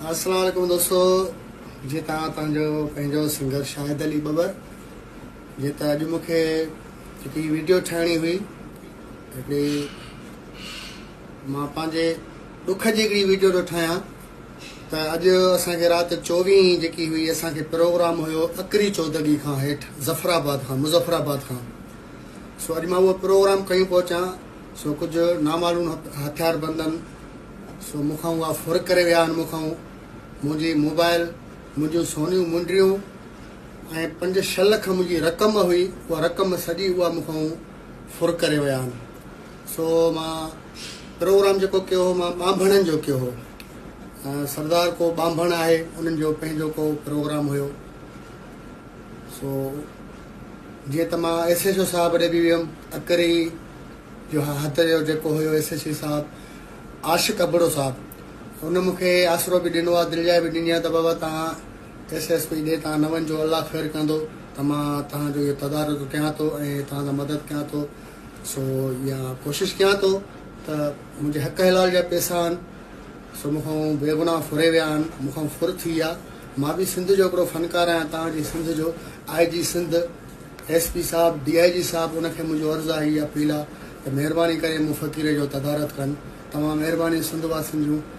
अस्सलाम वालेकुम दोस्तों। जी तव्हांजो पंहिंजो सिंगर शाहिद अली बबर जी त अॼु मूंखे जेकी वीडियो ठाहिणी हुई हिकिड़ी मां पंहिंजे ॾुख जी हिकिड़ी वीडियो थो ठाहियां। त अॼु असांखे राति 24 जेकी हुई असांखे प्रोग्राम हुयो अकरी चौदगी खां हेठि ज़फ़राबाद खां मुज़फ़राबाद खां। सो अॼु मां उहो प्रोग्राम कयूं पहुचां। सो कुझु नामालूम हथियार बंदनि सो मूंखां उहा फुर करे विया आहिनि। मूंखां मुंहिंजी मोबाइल, मुंहिंजूं सोनियूं मुंडियूं ऐं 5-6 लख मुंहिंजी रक़म हुई, उहा रक़म सॼी उहा मूंखां फुर करे विया आहिनि। सो मां प्रोग्राम जेको कयो हो मां ॿांभणनि जो कयो हो। सरदार को ॿांभण आहे, उन्हनि जो पंहिंजो को प्रोग्राम हुयो। सो जीअं त मां SHO साहिबु ॾे बि वियुमि। अकरी जो हथ जो जेको हुयो SHO साहिबु आशिक़ अबड़ो साहिबु, हुन मूंखे आसिरो बि ॾिनो आहे, दिलिजाए बि ॾिनी आहे त बाबा तव्हां SSP ॾे तव्हां न वञिजो, अलाह ख़ैरु कंदो। त मां तव्हांजो इहो तदारुक कयां थो ऐं तव्हांजा मदद कयां थो। सो इहा कोशिशि कयां थो त मुंहिंजे हक़ हलाल जा पैसा आहिनि सो मूंखां बेगुनाह फुरे विया आहिनि, मूंखां फुर थी आहे। मां बि सिंध जो हिकिड़ो फ़नकार आहियां, तव्हांजी सिंध जो IG सिंध SP साहिबु DIG साहिबु, उनखे मुंहिंजो अर्ज़ु आहे, इहा अपील आहे त महिरबानी करे मूं फ़क़ीर जो तदारत कनि। तमामु महिरबानी सिंध वासियुनि जूं।